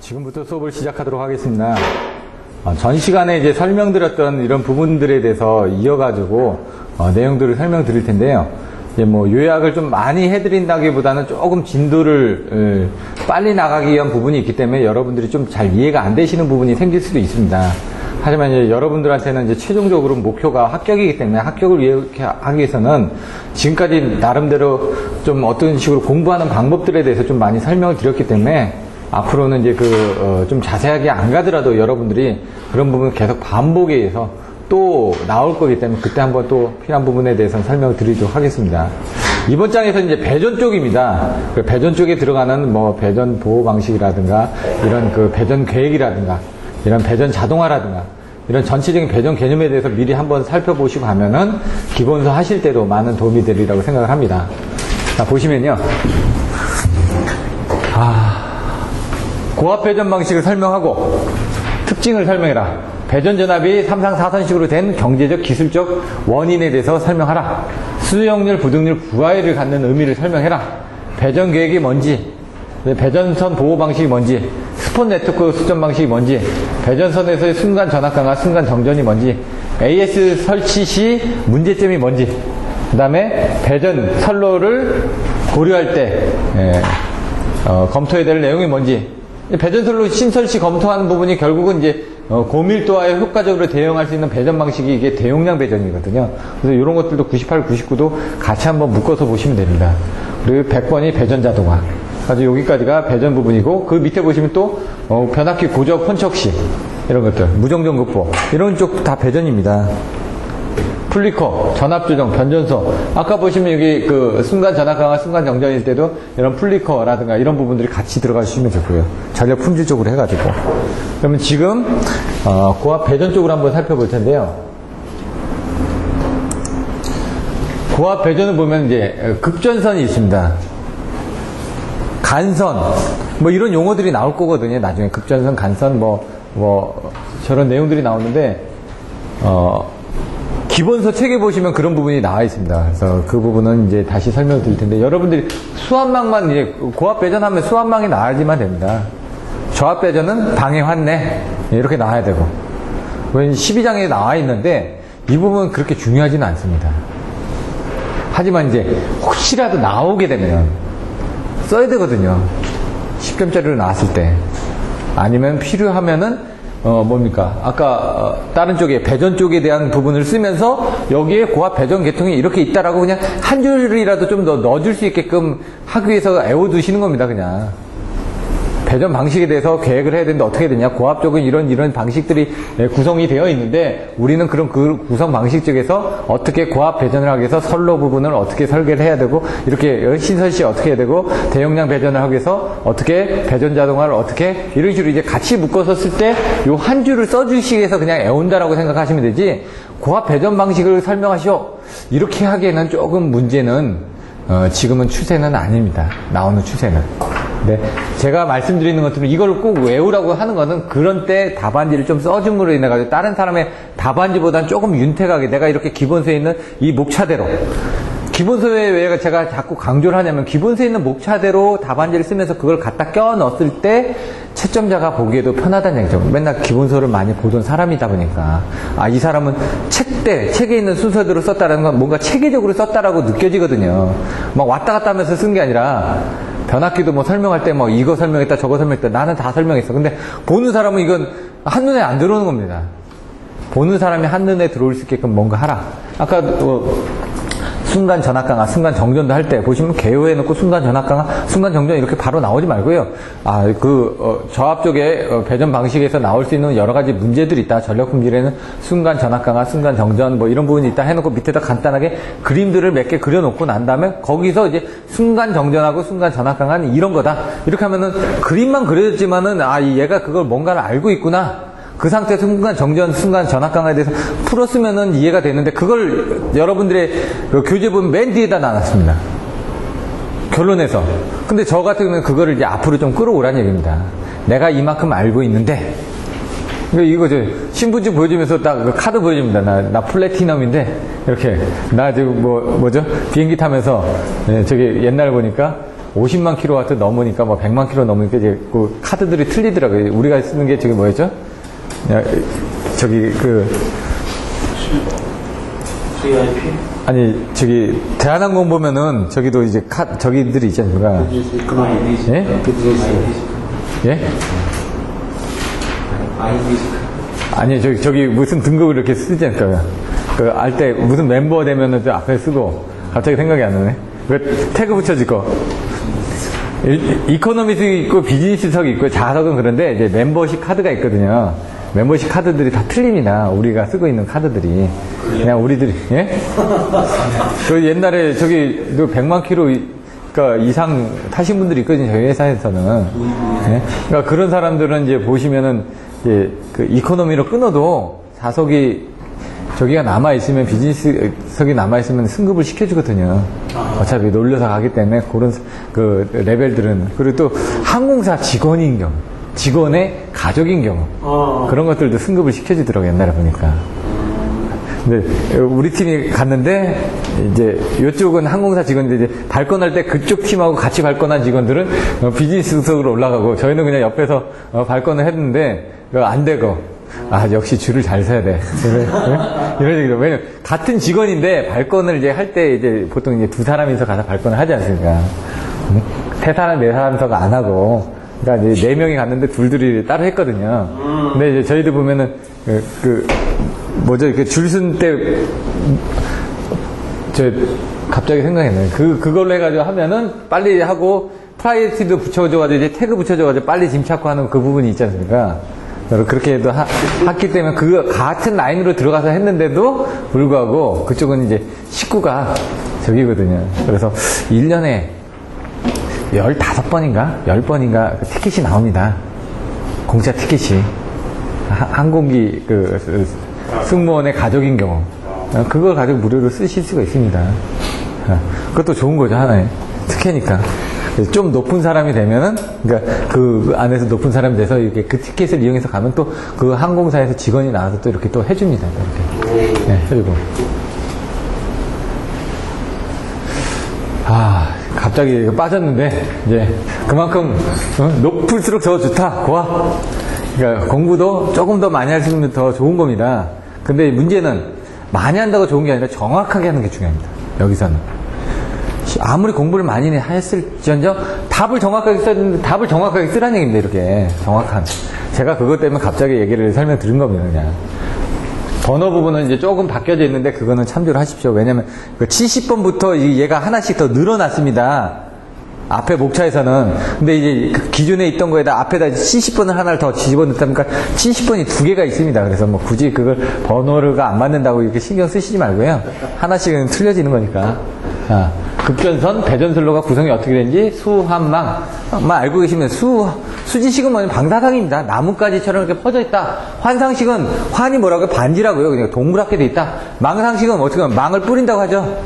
지금부터 수업을 시작하도록 하겠습니다. 전 시간에 이제 설명드렸던 이런 부분들에 대해서 이어가지고 내용들을 설명드릴 텐데요. 이제 뭐 요약을 좀 많이 해드린다기보다는 조금 진도를 빨리 나가기 위한 부분이 있기 때문에 여러분들이 좀 잘 이해가 안 되시는 부분이 생길 수도 있습니다. 하지만 이제 여러분들한테는 이제 최종적으로 목표가 합격이기 때문에 합격을 하기 위해서는 지금까지 나름대로 좀 어떤 식으로 공부하는 방법들에 대해서 좀 많이 설명을 드렸기 때문에 앞으로는 이제 좀 자세하게 안 가더라도 여러분들이 그런 부분을 계속 반복에 의해서 또 나올 거기 때문에 그때 한번 또 필요한 부분에 대해서는 설명을 드리도록 하겠습니다. 이번 장에서 이제 배전 쪽입니다. 그 배전 쪽에 들어가는 뭐 배전 보호 방식이라든가 이런 그 배전 계획이라든가 이런 배전 자동화라든가 이런 전체적인 배전 개념에 대해서 미리 한번 살펴보시고 하면은 기본서 하실 때도 많은 도움이 되리라고 생각을 합니다. 자, 보시면요. 고압 배전 방식을 설명하고 특징을 설명해라. 배전 전압이 3상 4선식으로 된 경제적 기술적 원인에 대해서 설명하라. 수용률 부등률 부하율을 갖는 의미를 설명해라. 배전 계획이 뭔지, 배전선 보호 방식이 뭔지, 스폰 네트워크 수전 방식이 뭔지, 배전선에서의 순간 전압 강화 순간 정전이 뭔지, AS 설치 시 문제점이 뭔지, 그 다음에 배전 선로를 고려할 때 검토해야 될 내용이 뭔지, 배전선로 신설 시 검토하는 부분이 결국은 이제 고밀도화에 효과적으로 대응할 수 있는 배전 방식이 이게 대용량 배전이거든요. 그래서 이런 것들도 98, 99도 같이 한번 묶어서 보시면 됩니다. 그리고 100번이 배전 자동화. 아주 여기까지가 배전 부분이고 그 밑에 보시면 또 변압기 고적 혼척시 이런 것들, 무정전 극복 이런 쪽 다 배전입니다. 플리커, 전압 조정, 변전소. 아까 보시면 여기 그 순간 전압 강화, 순간 정전일 때도 이런 플리커라든가 이런 부분들이 같이 들어가시면 좋고요. 전력 품질 쪽으로 해가지고. 그러면 지금 고압 배전 쪽으로 한번 살펴볼 텐데요. 고압 배전을 보면 이제 급전선이 있습니다. 간선, 뭐 이런 용어들이 나올 거거든요. 나중에 급전선, 간선, 뭐 저런 내용들이 나오는데 기본서 책에 보시면 그런 부분이 나와 있습니다. 그래서 그 부분은 이제 다시 설명을 드릴 텐데, 여러분들이 수압망만 이제 고압 배전하면 수압망이 나와야지만 됩니다. 저압 배전은 방해 환내 이렇게 나와야 되고, 12장에 나와 있는데 이 부분은 그렇게 중요하지는 않습니다. 하지만 이제 혹시라도 나오게 되면 써야 되거든요. 10점짜리로 나왔을 때. 아니면 필요하면은 뭡니까? 아까 다른 쪽에 배전 쪽에 대한 부분을 쓰면서 여기에 고압 배전 계통이 이렇게 있다라고 그냥 한 줄이라도 좀 더 넣어줄 수 있게끔 하기 위해서 애워두시는 겁니다. 그냥 배전 방식에 대해서 계획을 해야 되는데 어떻게 되냐? 고압 쪽은 이런 방식들이 구성이 되어 있는데 우리는 그런 그 구성 방식 쪽에서 어떻게 고압 배전을 하기 위해서 선로 부분을 어떻게 설계를 해야 되고, 이렇게 신설 시 어떻게 해야 되고, 대용량 배전을 하기 위해서 어떻게 배전 자동화를 어떻게, 이런 식으로 이제 같이 묶어서 쓸 때 요 한 줄을 써주시기 위해서 그냥 애운다라고 생각하시면 되지, 고압 배전 방식을 설명하시오 이렇게 하기에는 조금 문제는 지금은 추세는 아닙니다. 나오는 추세는. 네, 제가 말씀드리는 것들은 이걸 꼭 외우라고 하는 것은 그런 때 답안지를 좀 써줌으로 인해 가지고 다른 사람의 답안지보다는 조금 윤택하게 내가 이렇게 기본서에 있는 이 목차대로, 기본서에 왜 제가 자꾸 강조를 하냐면 기본서에 있는 목차대로 답안지를 쓰면서 그걸 갖다 껴 넣었을 때 채점자가 보기에도 편하다는 얘기죠. 맨날 기본서를 많이 보던 사람이다 보니까 이 사람은 책에 있는 순서대로 썼다는 건 뭔가 체계적으로 썼다라고 느껴지거든요. 막 왔다 갔다 하면서 쓴 게 아니라 변압기도 뭐 설명할 때 뭐 이거 설명했다 저거 설명했다 나는 다 설명했어. 근데 보는 사람은 이건 한눈에 안 들어오는 겁니다. 보는 사람이 한눈에 들어올 수 있게끔 뭔가 하라. 아까 순간 전압 강화, 순간 정전도 할 때 보시면 개요해 놓고 순간 전압 강화, 순간 정전 이렇게 바로 나오지 말고요. 저압 쪽에 배전 방식에서 나올 수 있는 여러 가지 문제들이 있다. 전력 품질에는 순간 전압 강화, 순간 정전 뭐 이런 부분이 있다 해놓고 밑에다 간단하게 그림들을 몇 개 그려놓고 난 다음에 거기서 이제 순간 정전하고 순간 전압 강화는 이런 거다. 이렇게 하면은 그림만 그려졌지만은 얘가 그걸 뭔가를 알고 있구나. 그 상태에서 순간 정전, 순간 전압 강화에 대해서 풀었으면은 이해가 되는데 그걸 여러분들의 그 교재 보면 맨 뒤에다 놔놨습니다. 결론에서. 근데 저 같은 경우는 그거를 이제 앞으로 좀 끌어오라는 얘기입니다. 내가 이만큼 알고 있는데, 이거 신분증 보여주면서 딱 그 카드 보여줍니다. 나 플래티넘인데, 이렇게. 나 지금 뭐죠? 비행기 타면서, 저기 옛날 보니까, 50만 킬로와트 넘으니까 뭐 100만 킬로 넘으니까 이제 그 카드들이 틀리더라고요. 우리가 쓰는 게 저기 뭐였죠? 저기 VIP? 아니 저기 대한항공 보면은 저기도 이제 저기들이 있지 않습니까? 예? 예? 아니 저기 무슨 등급을 이렇게 쓰지 않을까요? 그 알 때 무슨 멤버 되면은 저 앞에 쓰고 갑자기 생각이 안 나네. 그 태그 붙여질 거. 이코노미석이 있고 비즈니스석이 있고 좌석은 그런데 이제 멤버십 카드가 있거든요. 멤버십 카드들이 다 틀립니다. 우리가 쓰고 있는 카드들이. 그냥 우리들이, 예? 그 옛날에 저기 100만 킬로 그러니까 이상 타신 분들이 있거든요. 저희 회사에서는. 예? 그러니까 그런 사람들은 이제 보시면은 이제 그 이코노미로 끊어도 좌석이 저기가 남아있으면 비즈니스석이 남아있으면 승급을 시켜주거든요. 어차피 놀려서 가기 때문에 그런 그 레벨들은. 그리고 또 항공사 직원인 경우, 직원의 가족인 경우 그런 것들도 승급을 시켜주더라고요. 옛날에 보니까. 근데 우리 팀이 갔는데 이제 이쪽은 항공사 직원인데 이제 발권할 때 그쪽 팀하고 같이 발권한 직원들은 비즈니스석으로 올라가고 저희는 그냥 옆에서 발권을 했는데 안 되고 역시 줄을 잘 서야 돼. 이런 얘기죠. 왜냐면 같은 직원인데 발권을 이제 할 때 이제 보통 이제 두 사람이서 가서 발권을 하지 않습니까? 세 사람, 네 사람이서가 안 하고. 그러니까 이제 네 명이 갔는데 둘둘이 따로 했거든요. 근데 이제 저희도 보면은 뭐죠? 줄 쓴 때 갑자기 생각이 나요. 그걸로 해가지고 하면은 빨리 하고 프라이어티도 붙여줘가지고 이제 태그 붙여줘가지고 빨리 짐 찾고 하는 그 부분이 있지 않습니까? 그렇게 해도 했기 때문에 그 같은 라인으로 들어가서 했는데도 불구하고 그쪽은 이제 식구가 저기거든요. 그래서 1년에 15번인가? 10번인가 티켓이 나옵니다. 공짜 티켓이. 항공기 승무원의 가족인 경우. 그걸 가지고 무료로 쓰실 수가 있습니다. 그것도 좋은 거죠, 하나의. 특혜니까. 좀 높은 사람이 되면은, 그러니까 그 안에서 높은 사람이 돼서 이렇게 그 티켓을 이용해서 가면 또 그 항공사에서 직원이 나와서 또 이렇게 또 해줍니다. 이렇게. 네, 해주고. 갑자기 빠졌는데, 이제 그만큼 높을수록 더 좋다, 고아. 그러니까 공부도 조금 더 많이 할 수 있으면 더 좋은 겁니다. 근데 문제는 많이 한다고 좋은 게 아니라 정확하게 하는 게 중요합니다. 여기서는. 아무리 공부를 많이 했을지언정 답을 정확하게 써야 되는데 답을 정확하게 쓰라는 얘기입니다. 이렇게 정확한. 제가 그것 때문에 갑자기 얘기를 설명드린 겁니다. 그냥. 번호 부분은 이제 조금 바뀌어져 있는데 그거는 참조를 하십시오. 왜냐면 70번부터 얘가 하나씩 더 늘어났습니다. 앞에 목차에서는. 근데 이제 그 기존에 있던 거에다 앞에다 70번을 하나를 더 집어넣다니까 70번이 두 개가 있습니다. 그래서 뭐 굳이 그걸 번호가 안 맞는다고 이렇게 신경 쓰시지 말고요. 하나씩은 틀려지는 거니까. 급전선, 배전선로가 구성이 어떻게 되는지 수환망. 알고 계시면 수지식은 뭐냐면 방사상입니다. 나뭇가지처럼 이렇게 퍼져 있다. 환상식은 환이 뭐라고요? 반지라고요. 그냥 동그랗게 돼 있다. 망상식은 어떻게 하면 망을 뿌린다고 하죠.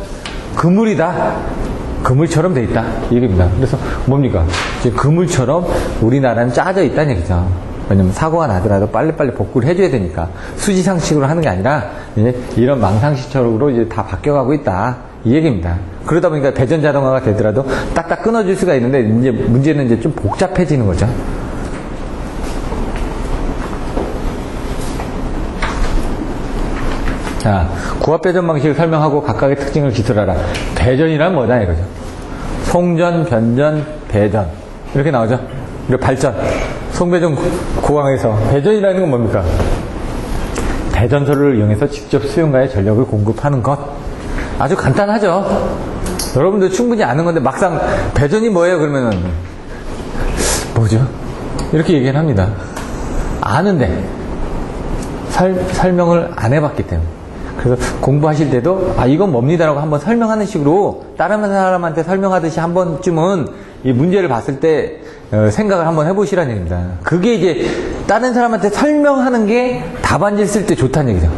그물이다. 그물처럼 돼 있다. 이 얘기입니다. 그래서 뭡니까? 지금 그물처럼 우리나라는 짜져 있다는 얘기죠. 왜냐면 사고가 나더라도 빨리빨리 복구를 해줘야 되니까. 수지상식으로 하는 게 아니라 이제 이런 망상식처럼으로 이제 다 바뀌어가고 있다. 이 얘기입니다. 그러다 보니까 배전 자동화가 되더라도 딱딱 끊어줄 수가 있는데 이제 문제는 이제 좀 복잡해지는 거죠. 자, 구합 배전 방식을 설명하고 각각의 특징을 기술하라. 배전이란 뭐다 이거죠. 송전, 변전, 배전 이렇게 나오죠. 그리고 발전, 송배전 고강에서 배전이라는 건 뭡니까? 배전소를 이용해서 직접 수용가에 전력을 공급하는 것. 아주 간단하죠. 여러분들 충분히 아는 건데 막상 배전이 뭐예요? 그러면은 뭐죠? 이렇게 얘기를 합니다. 아는데 설명을 안 해봤기 때문에. 그래서 공부하실 때도 이건 뭡니다라고 한번 설명하는 식으로 다른 사람한테 설명하듯이 한 번쯤은 이 문제를 봤을 때 생각을 한번 해보시라는 얘기입니다. 그게 이제 다른 사람한테 설명하는 게 답안지를 쓸 때 좋다는 얘기죠.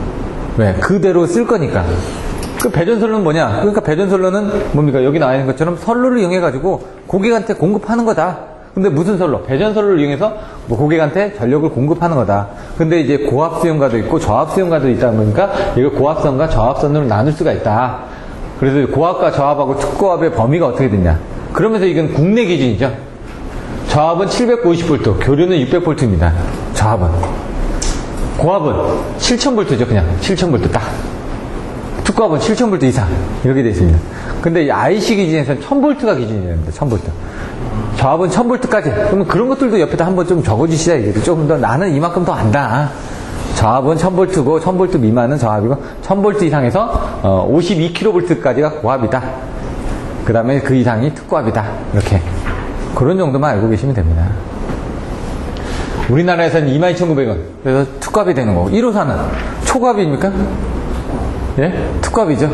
왜? 그대로 쓸 거니까. 그 배전선로는 뭐냐? 그러니까 배전선로는 뭡니까? 여기 나와 있는 것처럼 선로를 이용해가지고 고객한테 공급하는 거다. 근데 무슨 선로? 배전선로를 이용해서 뭐 고객한테 전력을 공급하는 거다. 근데 이제 고압수용가도 있고 저압수용가도 있다 보니까 이걸 고압선과 저압선으로 나눌 수가 있다. 그래서 고압과 저압하고 특고압의 범위가 어떻게 되냐? 그러면서 이건 국내 기준이죠. 저압은 750V, 교류는 600V입니다. 저압은. 고압은 7000V죠, 그냥. 7000V 딱. 특고압은 7000V 이상. 이렇게 되어 있습니다. 근데 이 IC 기준에서는 1000V가 기준이 됩니다. 1000V. 저압은 1000V까지. 그러면 그런 것들도 옆에다 한번 좀 적어주시자, 이게. 조금 더, 나는 이만큼 더 안다. 저압은 1000V고, 1000V 미만은 저압이고, 1000V 이상에서 52kV까지가 고압이다. 그 다음에 그 이상이 특고압이다. 이렇게. 그런 정도만 알고 계시면 됩니다. 우리나라에서는 22,900원. 그래서 특고압이 되는 거고. 1호사는 초고압입니까? 예? 특고압이죠.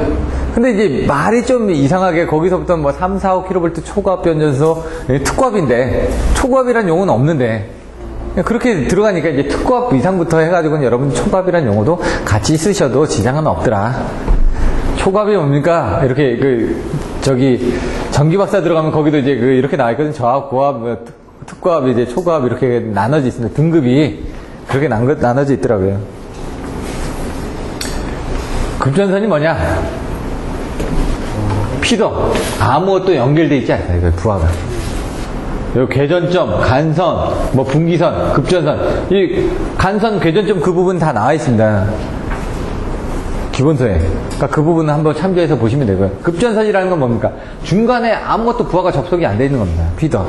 근데 이제 말이 좀 이상하게 거기서부터 뭐 3, 4, 5kV 초고압 변전소 특고압인데, 초고압이란 용어는 없는데, 그렇게 들어가니까 이제 특고압 이상부터 해가지고는 여러분 초고압이란 용어도 같이 쓰셔도 지장은 없더라. 초고압이 뭡니까? 이렇게 전기박사 들어가면 거기도 이제 이렇게 나와있거든. 저압, 고압, 특고압, 이제 초고압 이렇게 나눠져 있습니다. 등급이 그렇게 나눠져 있더라고요. 급전선이 뭐냐? 피도 아무것도 연결되어 있지 않다. 이거 부하가. 요 궤전점, 간선, 뭐 분기선, 급전선. 이 간선, 궤전점 그 부분 다 나와 있습니다. 기본서에. 그러니까 그 부분은 한번 참조해서 보시면 되고요. 급전선이라는 건 뭡니까? 중간에 아무것도 부하가 접속이 안 돼 있는 겁니다. 피더.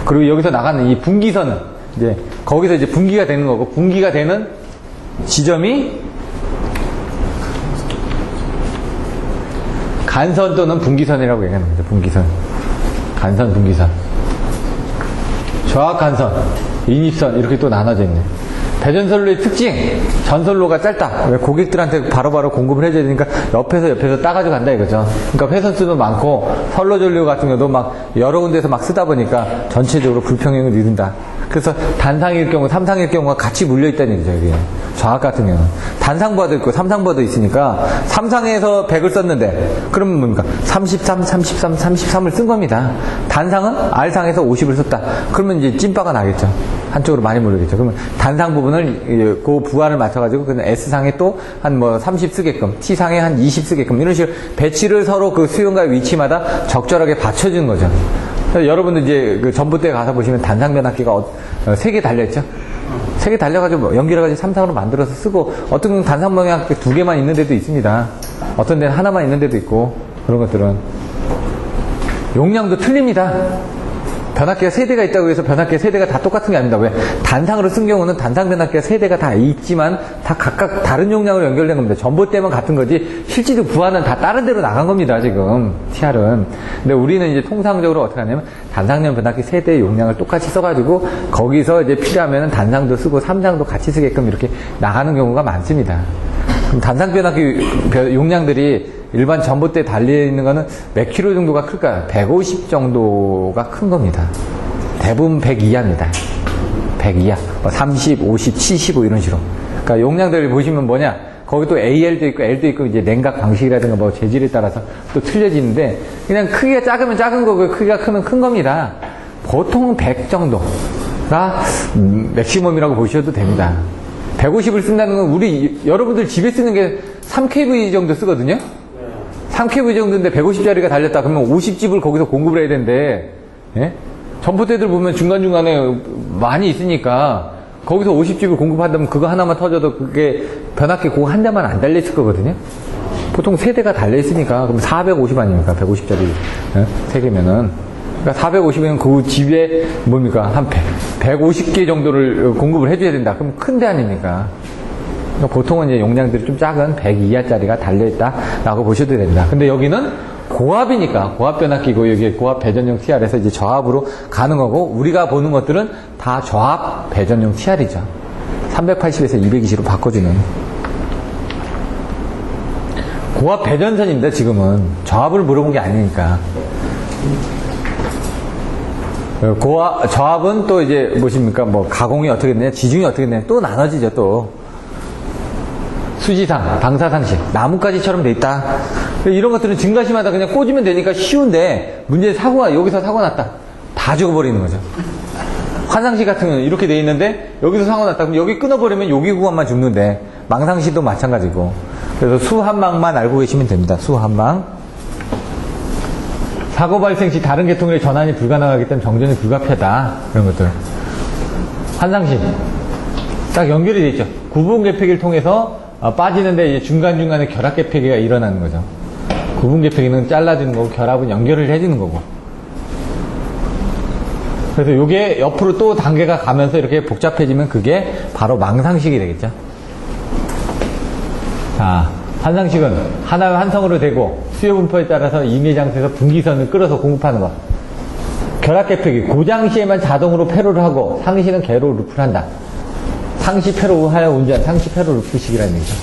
그리고 여기서 나가는 이 분기선은 이제 거기서 이제 분기가 되는 거고, 분기가 되는 지점이 간선 또는 분기선이라고 얘기하는 거죠. 분기선. 간선, 분기선. 저압 간선, 인입선 이렇게 또 나눠져 있네. 배전선로의 특징, 전선로가 짧다. 왜 고객들한테 바로바로 공급을 해줘야 되니까 옆에서 따가지고 간다 이거죠. 그러니까 회선수도 많고 선로 전류 같은 경우도 막 여러 군데서 막 쓰다 보니까 전체적으로 불평형을 이룬다. 그래서 단상일 경우, 삼상일 경우가 같이 물려있다는 얘기죠, 이게. 저압 같은 경우는. 단상부하도 있고, 삼상부하도 있으니까, 삼상에서 100을 썼는데, 그러면 뭡니까? 33, 33, 33을 쓴 겁니다. 단상은 R상에서 50을 썼다. 그러면 이제 찐빠가 나겠죠. 한쪽으로 많이 물리겠죠. 그러면 단상 부분을, 그 부하를 맞춰가지고, 그냥 S상에 또 한 뭐 30 쓰게끔, T상에 한 20 쓰게끔, 이런 식으로 배치를 서로 그 수용과 위치마다 적절하게 받쳐주는 거죠. 여러분들 이제 그 전봇대에 가서 보시면 단상 변압기가 3개 달려있죠? 3개 달려가지고 연결해가지고 삼상으로 만들어서 쓰고, 어떤 건 단상 변압기 2개만 있는 데도 있습니다. 어떤 데는 하나만 있는 데도 있고, 그런 것들은. 용량도 틀립니다. 변압기가 3대가 있다고 해서 변압기가 3대가 다 똑같은 게 아닙니다. 왜? 단상으로 쓴 경우는 단상 변압기가 3대가 다 있지만 다 각각 다른 용량으로 연결된 겁니다. 전봇대만 같은 거지 실제로 부하는 다 다른 데로 나간 겁니다. 지금 TR은. 근데 우리는 이제 통상적으로 어떻게 하냐면 단상용 변압기 3대의 용량을 똑같이 써가지고 거기서 이제 필요하면 단상도 쓰고 삼상도 같이 쓰게끔 이렇게 나가는 경우가 많습니다. 그럼 단상 변압기 용량들이 일반 전봇대에 달려있는 거는 몇 킬로 정도가 클까요? 150 정도가 큰 겁니다. 대부분 100 이하입니다. 100 이하. 30, 50, 75 이런 식으로. 그러니까 용량들 보시면 뭐냐? 거기 또 AL도 있고 L도 있고 이제 냉각 방식이라든가 뭐 재질에 따라서 또 틀려지는데 그냥 크기가 작으면 작은 거고 크기가 크면 큰 겁니다. 보통 100 정도가 맥시멈이라고 보셔도 됩니다. 150을 쓴다는 건 여러분들 집에 쓰는 게 3kV 정도 쓰거든요? 3kV 정도인데 150짜리가 달렸다. 그러면 50집을 거기서 공급을 해야 되는데, 예? 전봇대들 보면 중간중간에 많이 있으니까, 거기서 50집을 공급한다면 그거 하나만 터져도 그게 변압기 그거 한 대만 안 달려있을 거거든요? 보통 3대가 달려있으니까, 그럼 450 아닙니까? 150짜리, 예? 3개면은. 그러니까 450이면 그 집에 뭡니까? 한 150개 정도를 공급을 해줘야 된다. 그럼 큰 데 아닙니까? 보통은 이제 용량들이 좀 작은 100 이하짜리가 달려있다라고 보셔도 됩니다. 근데 여기는 고압이니까, 고압 변압기고, 여기 고압 배전용 TR에서 이제 저압으로 가는 거고, 우리가 보는 것들은 다 저압 배전용 TR이죠. 380에서 220으로 바꿔주는. 고압 배전선입니다, 지금은. 저압을 물어본 게 아니니까. 저압은 또 이제 무엇입니까? 뭐 가공이 어떻게 되냐, 지중이 어떻게 되냐, 또 나눠지죠, 또. 수지상, 방사상식, 나뭇가지처럼 돼 있다. 이런 것들은 증가시마다 그냥 꽂으면 되니까 쉬운데, 문제는 여기서 사고 났다. 다 죽어버리는 거죠. 환상시 같은 경우는 이렇게 돼 있는데, 여기서 사고 났다. 그럼 여기 끊어버리면 여기 구간만 죽는데, 망상시도 마찬가지고. 그래서 수한망만 알고 계시면 됩니다. 수한망. 사고 발생 시 다른 계통의 전환이 불가능하기 때문에 정전이 불가피하다. 이런 것들. 환상식. 딱 연결이 돼 있죠. 구분개폐기를 통해서 빠지는데 이제 중간중간에 결합개폐기가 일어나는 거죠. 구분개폐기는 잘라주는 거고 결합은 연결을 해주는 거고. 그래서 요게 옆으로 또 단계가 가면서 이렇게 복잡해지면 그게 바로 망상식이 되겠죠. 자, 환상식은 하나의 환성으로 되고 수요 분포에 따라서 임의장소에서 분기선을 끌어서 공급하는 것. 결합개폐기, 고장시에만 자동으로 패로를 하고 상시는 개로 루프를 한다. 상시 패로 하여 운전, 상시 패로 루프식이라는 얘기죠.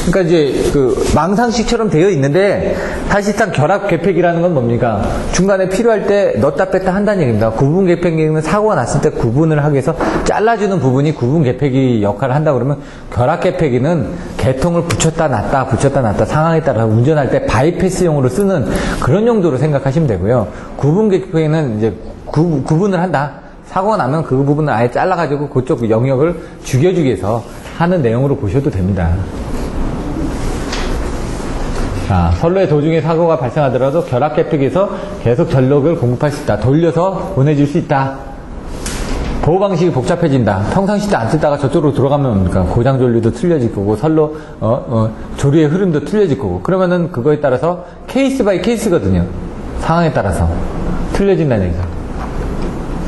그러니까 이제 그 망상식처럼 되어 있는데 사실상 결합개폐기라는 건 뭡니까? 중간에 필요할 때 넣었다 뺐다 한다는 얘기입니다. 구분개폐기는 사고가 났을 때 구분을 하기 위해서 잘라주는 부분이 구분개폐기 역할을 한다 그러면 결합개폐기는 개통을 붙였다 놨다 상황에 따라서 운전할 때 바이패스용으로 쓰는 그런 용도로 생각하시면 되고요. 구분개폐기는 이제 구분을 한다. 사고가 나면 그 부분을 아예 잘라가지고 그쪽 영역을 죽여주기 위해서 하는 내용으로 보셔도 됩니다. 자, 선로의 도중에 사고가 발생하더라도 결합개폐기에서 계속 전력을 공급할 수 있다. 돌려서 보내줄 수 있다. 보호 방식이 복잡해진다. 평상시때 안 쓰다가 저쪽으로 들어가면 뭡니까? 고장 전류도 틀려질 거고 선로 조류의 흐름도 틀려질 거고 그러면은 그거에 따라서 케이스 바이 케이스거든요. 상황에 따라서 틀려진다는 얘기죠.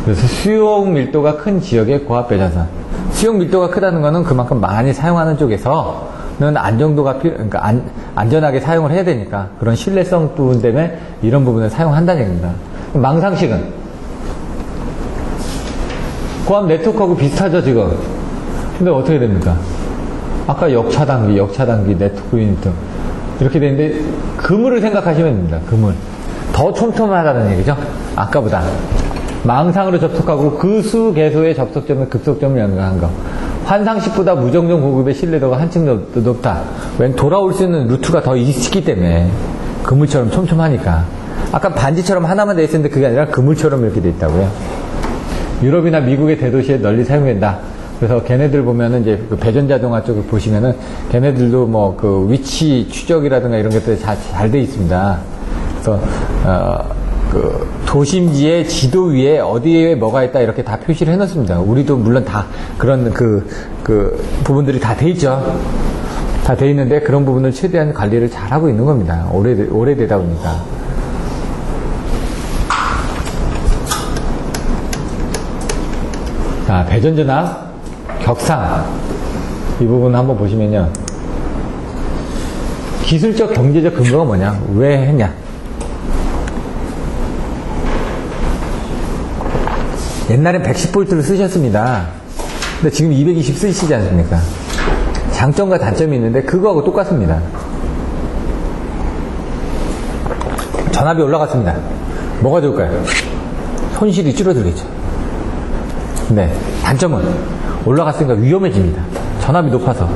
그래서 수용 밀도가 큰 지역의 고압 배전선. 수용 밀도가 크다는 거는 그만큼 많이 사용하는 쪽에서는 안정도가 그러니까 안전하게 사용을 해야 되니까 그런 신뢰성 부분 때문에 이런 부분을 사용한다는 얘기입니다. 망상식은 고압 네트워크하고 비슷하죠 지금. 근데 어떻게 됩니까? 아까 역차단기, 네트워크 유니트 이렇게 되는데 그물을 생각하시면 됩니다. 그물. 더 촘촘하다는 얘기죠. 아까보다. 망상으로 접속하고 그 수 개소의 접속점을 급속점을 연결한 거. 환상식보다 무정전 공급의 신뢰도가 한층 높다. 웬 돌아올 수 있는 루트가 더 있기 때문에 그물처럼 촘촘하니까. 아까 반지처럼 하나만 돼 있었는데 그게 아니라 그물처럼 이렇게 돼 있다고요. 유럽이나 미국의 대도시에 널리 사용된다. 그래서 걔네들 보면은 이제 그 배전자동화 쪽을 보시면은 걔네들도 뭐 그 위치 추적이라든가 이런 것들이 잘 돼 있습니다. 그래서 그 도심지의 지도 위에 어디에 뭐가 있다 이렇게 다 표시를 해놓습니다. 우리도 물론 다 그런 그 부분들이 다 돼 있죠. 다 돼 있는데 그런 부분을 최대한 관리를 잘 하고 있는 겁니다. 오래되다 보니까. 자, 배전전압, 격상. 이 부분 한번 보시면요. 기술적, 경제적 근거가 뭐냐? 왜 했냐? 옛날엔 110V를 쓰셨습니다. 근데 지금 220 쓰시지 않습니까? 장점과 단점이 있는데 그거하고 똑같습니다. 전압이 올라갔습니다. 뭐가 좋을까요? 손실이 줄어들겠죠. 네, 단점은 올라갔으니까 위험해집니다. 전압이 높아서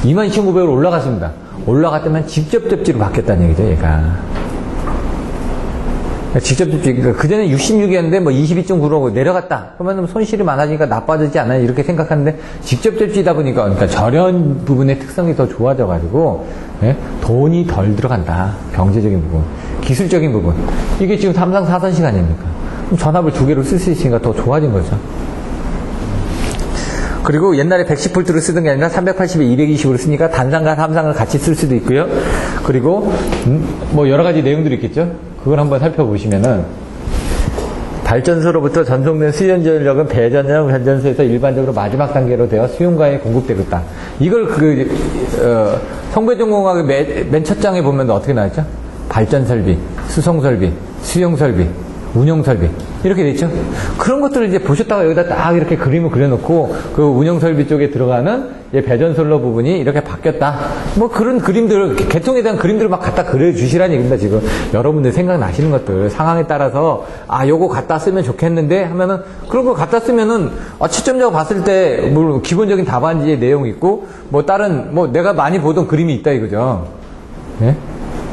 22,900으로 올라갔습니다. 올라갔다면 직접 접지로 바뀌었다는 얘기죠, 얘가. 직접 접지, 그러니까 그전에 66이었는데 뭐 22.9로 내려갔다. 그러면 손실이 많아지니까 나빠지지 않아요? 이렇게 생각하는데 직접 접지다 보니까 그러니까 저런 부분의 특성이 더 좋아져가지고 예? 돈이 덜 들어간다. 경제적인 부분, 기술적인 부분. 이게 지금 3상 4선식 아닙니까? 그럼 전압을 2개로 쓸 수 있으니까 더 좋아진 거죠. 그리고 옛날에 110V를 쓰던 게 아니라 380에 220으로 쓰니까 단상과 3상을 같이 쓸 수도 있고요. 그리고 뭐 여러 가지 내용들이 있겠죠. 그걸 한번 살펴보시면은 발전소로부터 전송된 수연전력은 배전용 변전소에서 일반적으로 마지막 단계로 되어 수용가에 공급되겠다. 이걸 성배전공학의 맨 첫 장에 보면 어떻게 나왔죠? 발전설비, 수송설비, 수용설비, 운영설비 이렇게 돼 있죠. 그런 것들을 이제 보셨다가 여기다 딱 이렇게 그림을 그려놓고 그 운영설비 쪽에 들어가는 배전솔로 부분이 이렇게 바뀌었다. 뭐 그런 그림들, 개통에 대한 그림들을 막 갖다 그려주시라는 얘기입니다. 지금 여러분들 생각나시는 것들 상황에 따라서 요거 갖다 쓰면 좋겠는데 하면은 그런 거 갖다 쓰면은 채점자가 봤을 때 뭐 기본적인 답안지의 내용이 있고 뭐 다른 뭐 내가 많이 보던 그림이 있다 이거죠. 예?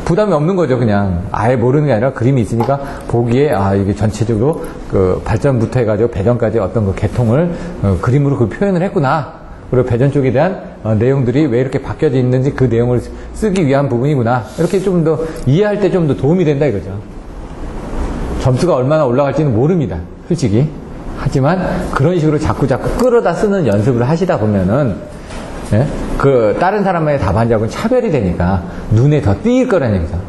부담이 없는 거죠. 그냥 아예 모르는 게 아니라 그림이 있으니까 보기에 이게 전체적으로 그 발전부터 해가지고 배전까지 어떤 그 개통을 그림으로 그 표현을 했구나. 그리고 배전 쪽에 대한 내용들이 왜 이렇게 바뀌어져 있는지 그 내용을 쓰기 위한 부분이구나. 이렇게 좀 더 이해할 때 좀 더 도움이 된다 이거죠. 점수가 얼마나 올라갈지는 모릅니다. 솔직히. 하지만 그런 식으로 자꾸 끌어다 쓰는 연습을 하시다 보면은 예? 그 다른 사람의 답안지하고는 차별이 되니까 눈에 더 띄일 거라는 얘기죠.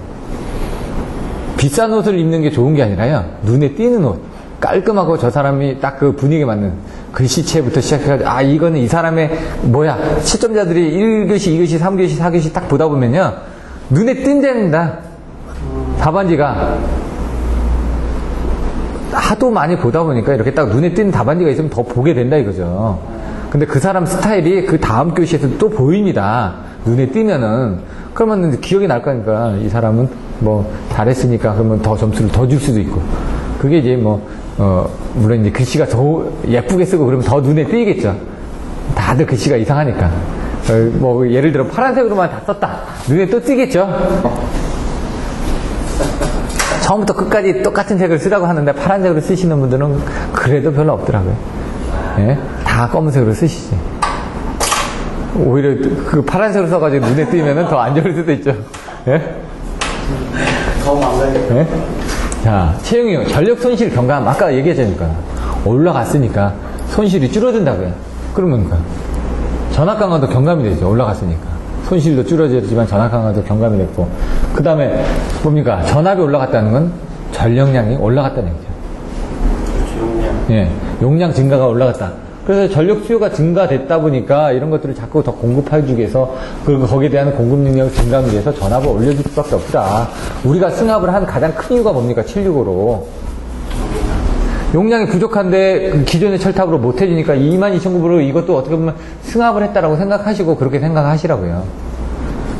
비싼 옷을 입는 게 좋은 게 아니라요. 눈에 띄는 옷. 깔끔하고 저 사람이 딱 그 분위기에 맞는 글씨체부터 시작해가지고 이거는 이 사람의 채점자들이 1교시, 2교시, 3교시, 4교시 딱 보다 보면요. 눈에 띈답니다. 답안지가. 하도 많이 보다 보니까 이렇게 딱 눈에 띄는 답안지가 있으면 더 보게 된다 이거죠. 근데 그 사람 스타일이 그 다음 교시에서 또 보입니다. 눈에 띄면은. 그러면 기억이 날 거니까 이 사람은 뭐 잘했으니까 그러면 더 점수를 더 줄 수도 있고. 그게 이제 물론 이제 글씨가 더 예쁘게 쓰고 그러면 더 눈에 띄겠죠. 다들 글씨가 이상하니까. 뭐 예를 들어 파란색으로만 다 썼다. 눈에 또 띄겠죠. 처음부터 끝까지 똑같은 색을 쓰라고 하는데 파란색으로 쓰시는 분들은 그래도 별로 없더라고요. 예? 다 검은색으로 쓰시지. 오히려 그 파란색으로 써가지고 눈에 띄면은 더 안 좋을 수도 있죠. 예? 더 망가요. 예? 자, 채용이요. 전력 손실 경감. 아까 얘기했잖아요. 올라갔으니까 손실이 줄어든다고요. 그러면 전압 강화도 경감이 되죠. 올라갔으니까. 손실도 줄어들지만 전압 강화도 경감이 됐고. 그 다음에 뭡니까? 전압이 올라갔다는 건 전력량이 올라갔다는 얘기죠. 용량. 예, 용량 증가가 올라갔다. 그래서 전력 수요가 증가됐다 보니까 이런 것들을 자꾸 더 공급해주기 위해서 거기에 대한 공급 능력을 증가하기 위해서 전압을 올려줄 수밖에 없다. 우리가 승합을 한 가장 큰 이유가 뭡니까? 765로. 용량이 부족한데 기존의 철탑으로 못 해주니까 22,900으로 이것도 어떻게 보면 승합을 했다라고 생각하시고 그렇게 생각하시라고요.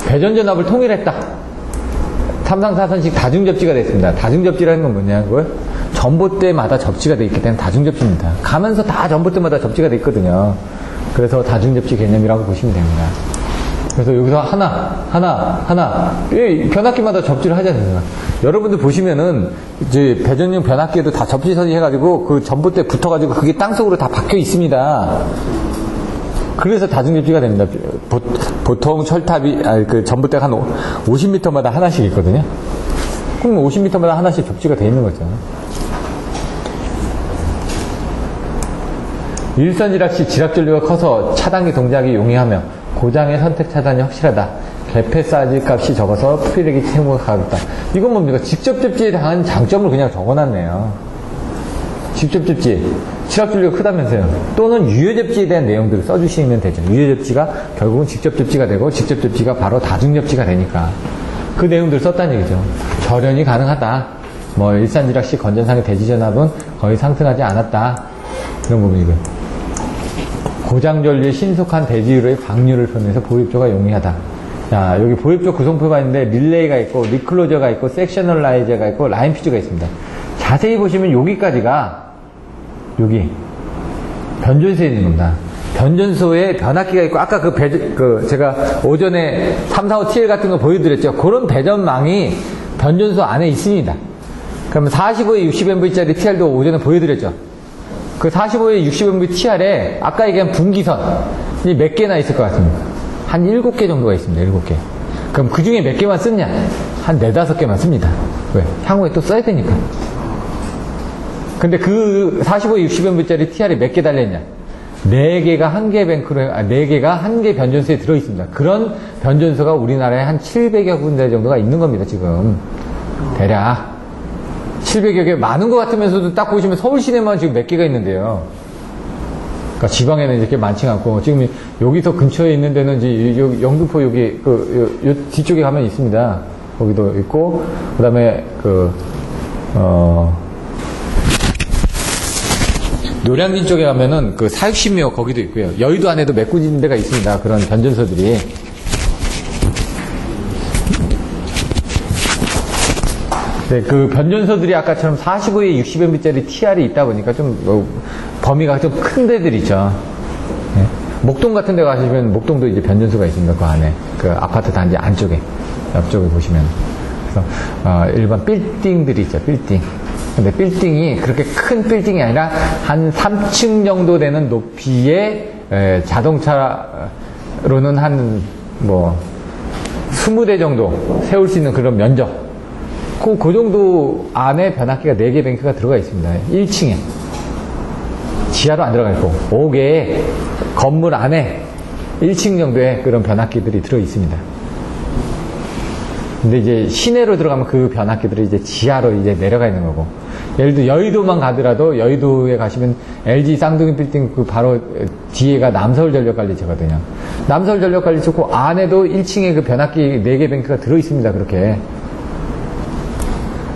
배전전압을 통일했다. 3상 4선식 다중접지가 됐습니다. 다중접지라는 건 뭐냐고요? 전봇대마다 접지가 되어 있기 때문에 다중접지입니다. 가면서 다 전봇대마다 접지가 되어 있거든요. 그래서 다중접지 개념이라고 보시면 됩니다. 그래서 여기서 하나, 변압기마다 접지를 하지 않습니까? 여러분들 보시면은, 이제 배전용 변압기에도 다 접지 설치해가지고, 그 전봇대 붙어가지고 그게 땅속으로 다 박혀 있습니다. 그래서 다중접지가 됩니다. 보통 철탑이, 그 전봇대가 한 50m마다 하나씩 있거든요. 그럼 50m마다 하나씩 접지가 되어 있는 거죠. 일선지락 시 지락 전류가 커서 차단기 동작이 용이하며 고장의 선택 차단이 확실하다. 개폐 사이즈 값이 적어서 프리렉이 채무가 가볍다. 이건 뭡니까? 직접 접지에 대한 장점을 그냥 적어놨네요. 직접 접지. 지락 전류가 크다면서요. 또는 유효 접지에 대한 내용들을 써주시면 되죠. 유효 접지가 결국은 직접 접지가 되고 직접 접지가 바로 다중 접지가 되니까 그 내용들을 썼다는 얘기죠. 절연이 가능하다. 뭐 일산지락 시 건전상의 대지 전압은 거의 상승하지 않았다. 이런 부분이고요. 고장전류의 신속한 대지율의 방류를 표현해서 보입조가 용이하다. 자, 여기 보입조 구성표가 있는데 릴레이가 있고 리클로저가 있고 섹셔널라이저가 있고 라인 퓨즈가 있습니다. 자세히 보시면 여기까지가 여기 변전소에 있는 겁니다. 변전소에 변압기가 있고 아까 제가 오전에 345TL 같은 거 보여드렸죠. 그런 배전망이 변전소 안에 있습니다. 그러면 45에 60MV짜리 TR도 오전에 보여드렸죠. 그 45에 60MV TR에 아까 얘기한 분기선이 몇 개나 있을 것 같습니다. 한 7개 정도가 있습니다. 7개. 그럼 그 중에 몇 개만 쓰냐? 한 4, 5개만 씁니다. 왜? 향후에 또 써야 되니까. 근데 그 45에 60MV짜리 TR이 몇 개 달려있냐? 4개가 한 개 뱅크로, 4개가 한 개 변전소에 들어있습니다. 그런 변전소가 우리나라에 한 700여 군데 정도가 있는 겁니다, 지금. 대략. 700여 개 많은 것 같으면서도 딱 보시면 서울 시내만 지금 몇 개가 있는데요. 그러니까 지방에는 이렇게 많지 않고, 지금 여기서 근처에 있는 데는 이제 영등포 여기, 요 뒤쪽에 가면 있습니다. 거기도 있고, 그 다음에 노량진 쪽에 가면은 그 사육신묘 거기도 있고요. 여의도 안에도 몇 군데 데가 있습니다. 그런 변전소들이. 네, 그 변전소들이 아까처럼 45에 60MV짜리 TR이 있다 보니까 좀 범위가 좀 큰 데들 있죠. 네. 목동 같은 데 가시면 목동도 이제 변전소가 있습니다. 그 안에. 그 아파트 단지 안쪽에. 옆쪽에 보시면. 그래서, 일반 빌딩들이 있죠. 빌딩. 근데 빌딩이 그렇게 큰 빌딩이 아니라 한 3층 정도 되는 높이의 자동차로는 한 20대 정도 세울 수 있는 그런 면적. 그 정도 안에 변압기가 4개 뱅크가 들어가 있습니다. 1층에. 지하로 안 들어가 있고, 5개의 건물 안에 1층 정도의 그런 변압기들이 들어 있습니다. 근데 이제 시내로 들어가면 그 변압기들이 이제 지하로 이제 내려가 있는 거고. 예를 들어 여의도만 가더라도 여의도에 가시면 LG 쌍둥이 빌딩 그 바로 뒤에가 남서울전력관리처거든요. 남서울전력관리처 그 안에도 1층에 그 변압기 4개 뱅크가 들어 있습니다. 그렇게.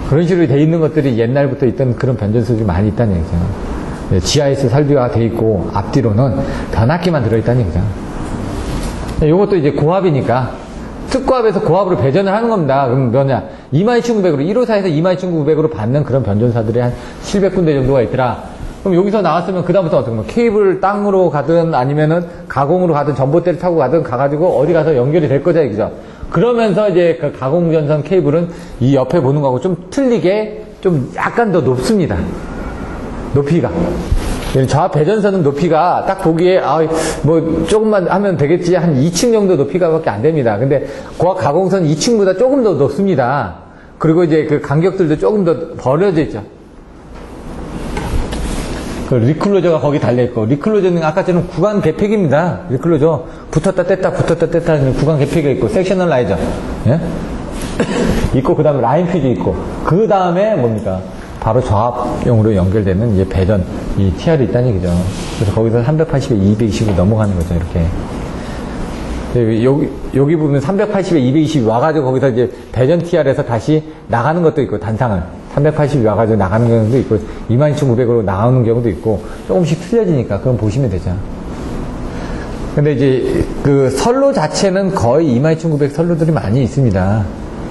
그런 식으로 돼 있는 것들이 옛날부터 있던 그런 변전소들이 많이 있다는 얘기죠. 지하에서 설비가 돼 있고 앞뒤로는 변압기만 들어있다는 얘기죠. 이것도 이제 고압이니까 특고압에서 고압으로 배전을 하는 겁니다. 그럼 뭐냐? 22,900으로 1호사에서 22,900으로 받는 그런 변전사들이 한 700군데 정도가 있더라. 그럼 여기서 나왔으면 그다음부터 어떻게 케이블 땅으로 가든 아니면은 가공으로 가든 전봇대를 타고 가든 가가지고 어디 가서 연결이 될 거죠, 그죠? 그러면서 이제 그 가공전선 케이블은 이 옆에 보는 거하고 좀 틀리게 좀 약간 더 높습니다. 높이가. 저압 배전선은 높이가 딱 보기에 조금만 하면 되겠지 한 2층 정도 높이가 밖에 안 됩니다. 근데 고압 가공선 2층보다 조금 더 높습니다. 그리고 이제 그 간격들도 조금 더 벌어져 있죠. 그 리클로저가 거기 달려있고, 리클로저는 아까처럼 구간 개폐기입니다. 리클로저. 붙었다 뗐다 하는 구간 개폐기가 있고, 섹셔널 라이저. 예? 있고, 그 다음에 라인 퓨즈 있고, 그 다음에 뭡니까? 바로 저압용으로 연결되는 이제 배전, 이 TR이 있다는 얘기죠. 그래서 거기서 380에 220을 넘어가는 거죠, 이렇게. 여기 보면 380에 220이 와가지고 거기서 이제 배전 TR에서 다시 나가는 것도 있고, 단상을. 380이 와가지고 나가는 경우도 있고, 22,900으로 나오는 경우도 있고, 조금씩 틀려지니까, 그건 보시면 되죠. 근데 이제, 그 선로 자체는 거의 22,900 선로들이 많이 있습니다.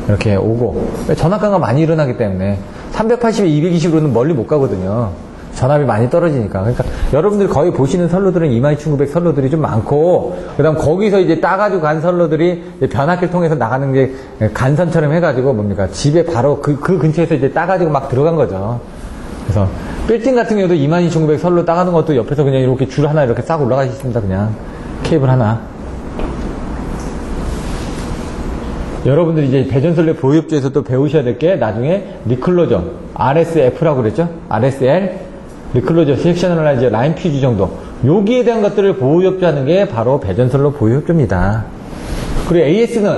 이렇게 오고. 전압가가 많이 일어나기 때문에, 380에 220으로는 멀리 못 가거든요. 전압이 많이 떨어지니까. 그러니까 여러분들 거의 보시는 선로들은 22,900 선로들이 좀 많고, 그 다음 거기서 이제 따가지고 간 선로들이 변압기를 통해서 나가는 게 간선처럼 해가지고 뭡니까? 집에 바로 그 근처에서 이제 따가지고 막 들어간 거죠. 그래서 빌딩 같은 경우도 22,900 선로 따가는 것도 옆에서 그냥 이렇게 줄 하나 이렇게 싹 올라가 있습니다. 그냥 케이블 하나. 여러분들이 이제 배전선로 보유업체에서 또 배우셔야 될 게 나중에 리클로저, RSF라고 그랬죠? RSL, 리클로저, 섹셔널라이저, 라인 퓨즈 정도. 여기에 대한 것들을 보유업자하는 게 바로 배전선로 보유업자입니다. 그리고 AS는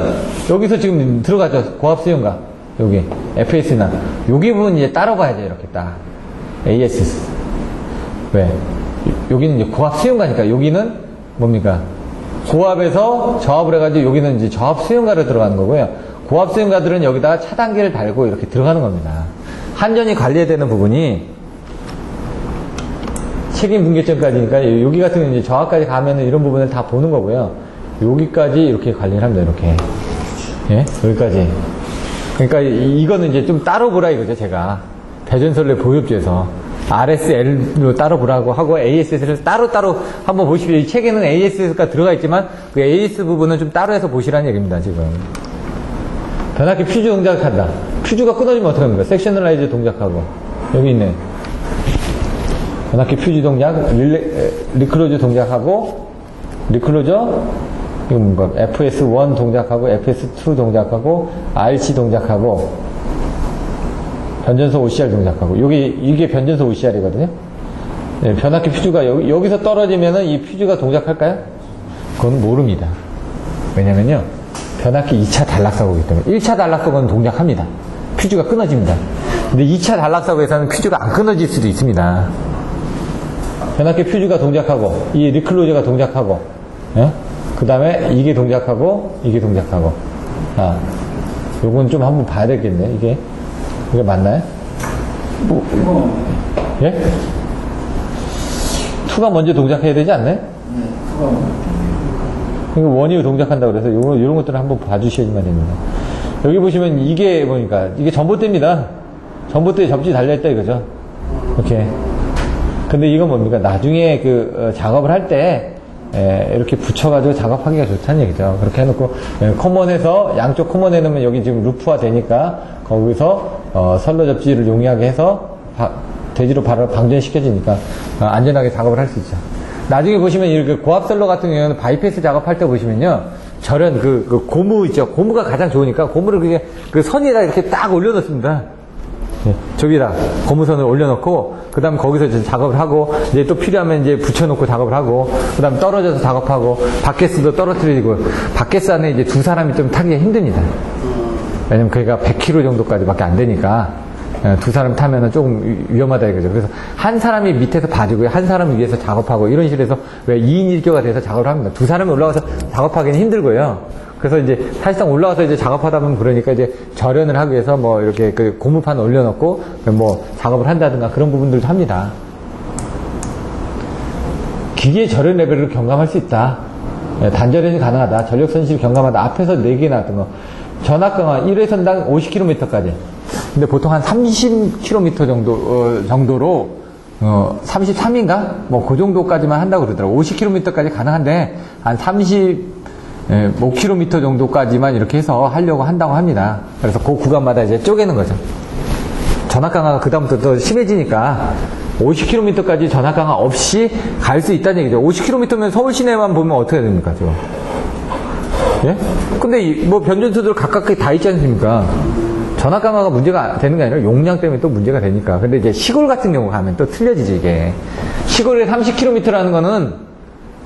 여기서 지금 들어가죠. 고압 수용가. 여기. FS는. 여기 부분 이제 따로 가야죠. 이렇게 딱. AS. 왜? 여기는 이제 고압 수용가니까 여기는 뭡니까? 고압에서 저압을 해가지고 여기는 이제 저압 수용가로 들어가는 거고요. 고압 수용가들은 여기다가 차단기를 달고 이렇게 들어가는 겁니다. 한전이 관리해야 되는 부분이 책임 분계점까지니까 여기 같은 경우는 이제 저압까지 가면은 이런 부분을 다 보는 거고요. 여기까지 이렇게 관리를 합니다. 이렇게. 예? 여기까지. 그러니까 이거는 이제 좀 따로 보라 이거죠. 제가. 배전선로 보유업체에서. RSL로 따로 보라고 하고 ASS를 따로따로 한번 보십시오. 이 책에는 ASS가 들어가 있지만 그 AS 부분은 좀 따로 해서 보시라는 얘기입니다. 지금 변압기 퓨즈 동작한다. 퓨즈가 끊어지면 어떻게 합니까? 섹셔널라이즈 동작하고 여기 있네. 변압기 퓨즈 동작, 리클로저 동작하고 리클로저 이거 뭔가 FS1 동작하고 FS2 동작하고 RC 동작하고 변전소 OCR 동작하고 이게 변전소 OCR이거든요. 네, 변압기 퓨즈가 여기서 떨어지면은 이 퓨즈가 동작할까요? 그건 모릅니다. 왜냐면요 변압기 2차 단락사고이기 때문에 1차 단락사고는 동작합니다. 퓨즈가 끊어집니다. 근데 2차 단락사고에서는 퓨즈가 안 끊어질 수도 있습니다. 변압기 퓨즈가 동작하고 이 리클로저가 동작하고 예? 그 다음에 이게 동작하고 이게 동작하고 요건 좀 한번 봐야 되겠네. 이게 맞나요? 예? 2가 먼저 동작해야 되지 않나요? 네, 2가 먼저. 그러니까 원이 동작한다고 그래서 이런 것들은 한번 봐주셔야지만 됩니다. 여기 보시면 이게 뭐니까 이게 전봇대입니다. 전봇대에 접지 달려있다 이거죠. 이렇게. 근데 이건 뭡니까? 나중에 작업을 할 때 이렇게 붙여가지고 작업하기가 좋다는 얘기죠. 그렇게 해놓고 커먼에서 양쪽 커먼 해놓으면 여기 지금 루프화 되니까 거기서 선로 접지를 용이하게 해서 대지로 바로 방전시켜지니까 안전하게 작업을 할 수 있죠. 나중에 보시면 이렇게 고압설로 같은 경우는 바이패스 작업할 때 보시면요. 절연 그 고무 있죠. 고무가 가장 좋으니까 고무를 그게 그 선에다 이렇게 딱 올려놓습니다. 예, 저기다 고무선을 올려놓고 그다음 거기서 이제 작업을 하고 이제 또 필요하면 이제 붙여놓고 작업을 하고 그다음 떨어져서 작업하고 바켓스도 떨어뜨리고 바켓스 안에 이제 두 사람이 좀 타기가 힘듭니다. 왜냐면 그게 100kg 정도까지밖에 안 되니까 두 사람 타면은 조금 위험하다 이거죠. 그래서 한 사람이 밑에서 봐주고 한 사람이 위에서 작업하고 이런 식으로 해서 왜 2인 1조가 돼서 작업을 합니다. 두 사람이 올라가서 작업하기는 힘들고요. 그래서 이제 사실상 올라가서 이제 작업하다 보면 그러니까 이제 절연을 하기 위해서 뭐 이렇게 그 고무판 올려놓고 뭐 작업을 한다든가 그런 부분들도 합니다. 기계의 절연 레벨을 경감할 수 있다. 단절연이 가능하다. 전력 손실 경감하다. 앞에서 4개 나왔던 거. 전압 강화 1회선당 50km까지. 근데 보통 한 30km 정도로 33인가? 뭐 그 정도까지만 한다고 그러더라고요. 50km까지 가능한데 한 35km 정도까지만 이렇게 해서 하려고 한다고 합니다. 그래서 그 구간마다 이제 쪼개는 거죠. 전압 강화가 그다음부터 더 심해지니까 50km까지 전압 강화 없이 갈 수 있다는 얘기죠. 50km면 서울 시내만 보면 어떻게 됩니까, 지금? 예? 근데 뭐 변전소들 각각 다 있지 않습니까? 전압 강화가 문제가 되는 게 아니라 용량 때문에 또 문제가 되니까. 근데 이제 시골 같은 경우 가면 또 틀려지지, 이게. 시골에 30km라는 거는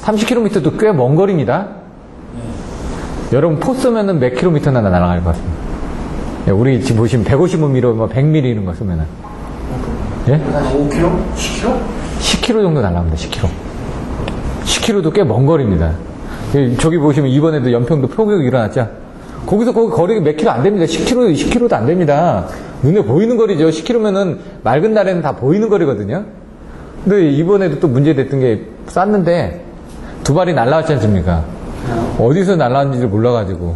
30km도 꽤 먼 거리입니다. 여러분 포 쏘면은 몇 킬로미터나 날아갈 것 같습니다. 예, 우리 지금 보시면 155mm, 뭐 100mm 이런 거 쏘면은. 예? 5km? 10km? 10km 정도 날아갑니다, 10km. 10km도 꽤 먼 거리입니다. 저기 보시면 이번에도 연평도 표격이 일어났죠? 거기서 거기 거리가 몇 킬로 안 됩니다. 10km, 20km도 안 됩니다. 눈에 보이는 거리죠. 10km면은 맑은 날에는 다 보이는 거리거든요. 근데 이번에도 또 문제됐던 게 쐈는데 두 발이 날아왔지 않습니까? 어디서 날아왔는지를 몰라가지고.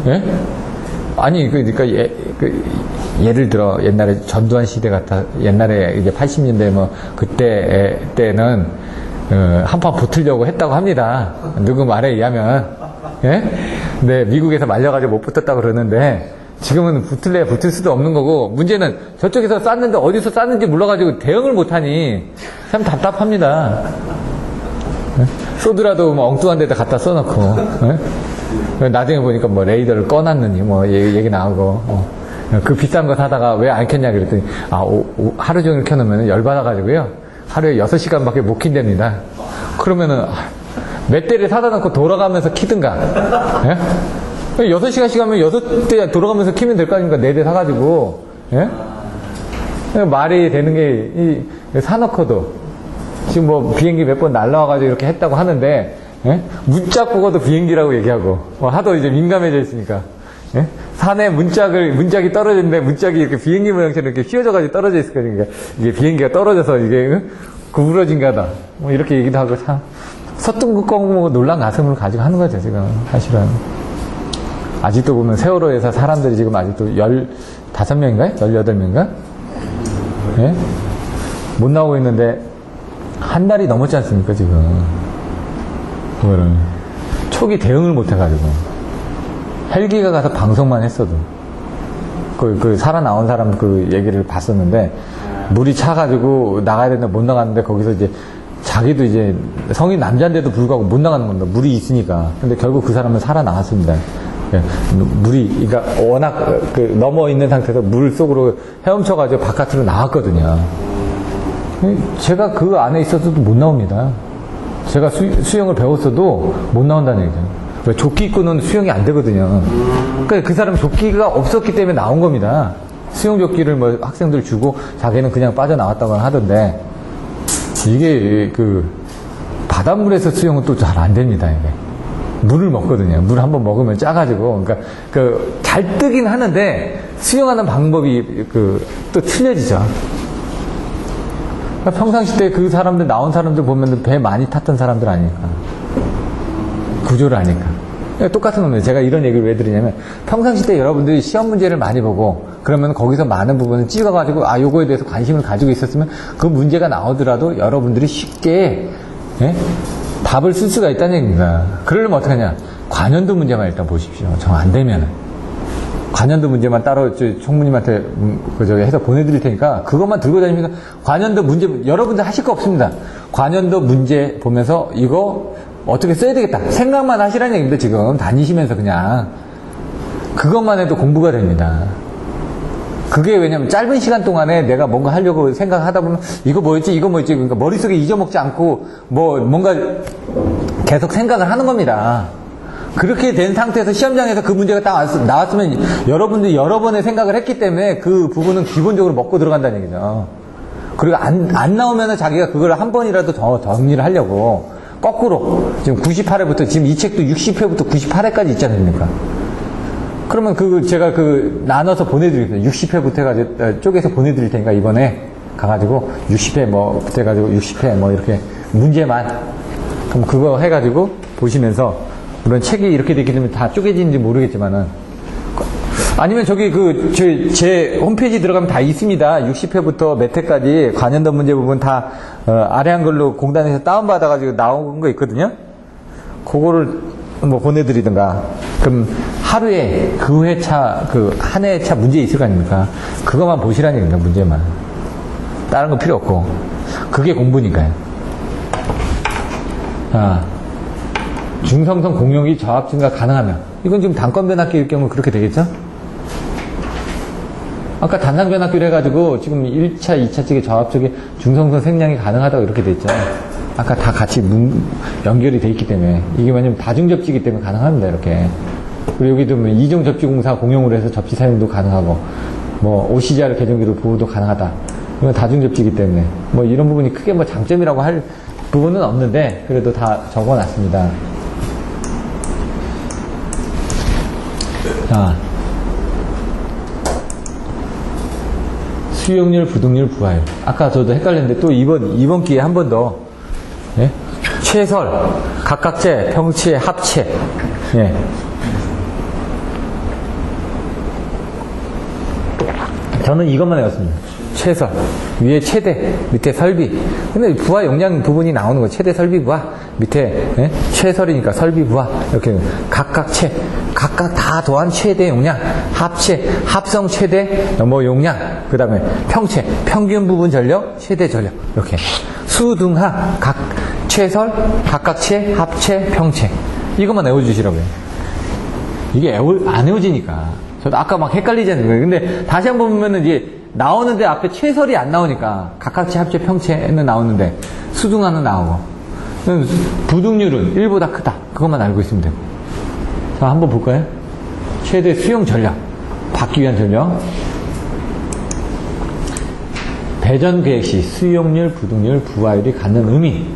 예? 아니, 그러니까 예를 들어 옛날에 전두환 시대 같아 옛날에 이제 80년대 뭐 때는 한판 붙으려고 했다고 합니다. 누구 말에 의하면. 예? 네, 미국에서 말려가지고 못 붙었다고 그러는데 지금은 붙을 수도 없는 거고 문제는 저쪽에서 쐈는데 어디서 쐈는지 몰라가지고 대응을 못하니 참 답답합니다. 예? 쏘더라도 뭐 엉뚱한 데다 갖다 써놓고 예? 나중에 보니까 뭐 레이더를 꺼놨느니 뭐 얘기 나오고 그 비싼 거 사다가 왜 안 켰냐 그랬더니 하루 종일 켜놓으면 열받아가지고요 하루에 6시간밖에 못 킨답니다. 그러면은 몇 대를 사다 놓고 돌아가면서 키든가. 예? 6시간씩 하면 6대 돌아가면서 키면 될 거 아닙니까? 4대 사가지고. 예? 말이 되는 게, 사놓고도. 지금 뭐 비행기 몇 번 날라와가지고 이렇게 했다고 하는데, 예? 문짝 보고도 비행기라고 얘기하고. 하도 이제 민감해져 있으니까. 예? 산에 문짝이 떨어졌는데, 문짝이 이렇게 비행기 모양처럼 이렇게 휘어져가지고 떨어져 있을 거니까. 이게 비행기가 떨어져서 이게, 구부러진가 하다. 뭐 이렇게 얘기도 하고 참. 서뚱긋고 놀란 가슴을 가지고 하는 거죠, 지금, 사실은. 아직도 보면 세월호에서 사람들이 지금 아직도 15명인가요? 18명인가? 예? 못 나오고 있는데, 한 달이 넘었지 않습니까, 지금. 그거를. 초기 대응을 못 해가지고. 헬기가 가서 방송만 했어도. 살아나온 사람 그 얘기를 봤었는데, 물이 차가지고 나가야 되는데 못 나갔는데, 거기서 이제, 자기도 이제 성인 남자인데도 불구하고 못 나가는 겁니다. 물이 있으니까. 근데 결국 그 사람은 살아나갔습니다. 물이, 그러니까 워낙 넘어 있는 상태에서 물 속으로 헤엄쳐가지고 바깥으로 나왔거든요. 제가 그 안에 있어서도 못 나옵니다. 제가 수영을 배웠어도 못 나온다는 얘기죠. 왜 조끼 입고는 수영이 안 되거든요. 그러니까 그 사람은 조끼가 없었기 때문에 나온 겁니다. 수영조끼를 뭐 학생들 주고 자기는 그냥 빠져나왔다고 하던데, 이게 바닷물에서 수영은 또 잘 안 됩니다, 이게. 물을 먹거든요. 물 한번 먹으면 짜가지고. 그러니까 잘 뜨긴 하는데 수영하는 방법이 또 틀려지죠. 그러니까 평상시 때 그 사람들 나온 사람들 보면 배 많이 탔던 사람들 아니까. 구조를 아니까. 똑같은 겁니다. 제가 이런 얘기를 왜 드리냐면 평상시 때 여러분들이 시험 문제를 많이 보고 그러면 거기서 많은 부분을 찍어가지고 요거에 대해서 관심을 가지고 있었으면 그 문제가 나오더라도 여러분들이 쉽게 답을 쓸 수가 있다는 얘기입니다. 그러려면 어떻게 하냐? 관연도 문제만 일단 보십시오. 정 안 되면은. 관연도 문제만 따로 총무님한테 해서 보내드릴 테니까 그것만 들고 다니면서 관연도 문제 여러분들 하실 거 없습니다. 관연도 문제 보면서 이거 어떻게 써야 되겠다. 생각만 하시라는 얘기입니다, 지금. 다니시면서 그냥. 그것만 해도 공부가 됩니다. 그게 왜냐면 짧은 시간 동안에 내가 뭔가 하려고 생각하다 보면 이거 뭐였지, 이거 뭐였지. 그러니까 머릿속에 잊어먹지 않고 뭔가 계속 생각을 하는 겁니다. 그렇게 된 상태에서 시험장에서 그 문제가 딱 나왔으면 여러분들이 여러 번의 생각을 했기 때문에 그 부분은 기본적으로 먹고 들어간다는 얘기죠. 그리고 안 나오면 자기가 그걸 한 번이라도 더 정리를 하려고 거꾸로 지금 98회부터 지금 이 책도 60회부터 98회까지 있지 않습니까? 그러면 제가 나눠서 보내드리겠습니다. 60회부터 해가지고 쪼개서 보내드릴 테니까 이번에 가가지고 60회 부터 해가지고 60회 이렇게 문제만 그럼 그거 해가지고 보시면서 물론 책이 이렇게 되기 때문에 다 쪼개지는지 모르겠지만은 아니면 저기 제 홈페이지 들어가면 다 있습니다. 60회부터 몇 회까지 관연도 문제 부분 다 아래 한글로 공단에서 다운받아가지고 나온 거 있거든요. 그거를 보내드리든가. 그럼 하루에 그 회차, 한 회차 문제 있을 거 아닙니까? 그것만 보시라는 얘기입니다, 문제만. 다른 거 필요 없고. 그게 공부니까요. 자, 중성성 공용이 저합 증가 가능하면. 이건 지금 단권변압기일 경우 그렇게 되겠죠? 아까 단상변압기를 해가지고 지금 1차, 2차 쪽에 저합 쪽에 중성성 생량이 가능하다고 이렇게 돼 있죠. 아까 다 같이 연결이 돼 있기 때문에 이게 왜냐면 다중접지이기 때문에 가능합니다. 이렇게. 그리고 여기도 이중접지공사 공용으로 해서 접지 사용도 가능하고 OCGR 계정기로 보호도 가능하다. 이건 다중접지이기 때문에 이런 부분이 크게 장점이라고 할 부분은 없는데 그래도 다 적어놨습니다. 자, 수용률, 부등률, 부하율. 아까 저도 헷갈렸는데 또 이번 기회에 한 번 더. 예? 최설, 각각체, 평체, 합체. 예. 저는 이것만 외웠습니다. 최설, 위에 최대, 밑에 설비. 근데 부하 용량 부분이 나오는 거예요. 최대 설비 부하, 밑에 최설이니까 설비 부하. 이렇게 각각체, 각각 다 더한 최대 용량, 합체, 합성 최대 용량. 그 다음에 평체, 평균 부분 전력, 최대 전력. 이렇게 수등하, 최설, 각각체, 합체, 평체. 이것만 외워주시라고요. 이게 안 외워지니까. 저도 아까 헷갈리지 않습니까? 근데 다시 한번 보면은 이게 나오는데 앞에 최설이 안 나오니까 각각체, 합체, 평체는 나오는데 수등하는 나오고 부등률은 1보다 크다. 그것만 알고 있으면 되고. 자, 한번 볼까요? 최대 수용 전력, 받기 위한 전력. 배전 계획 시 수용률, 부등률, 부하율이 갖는 의미.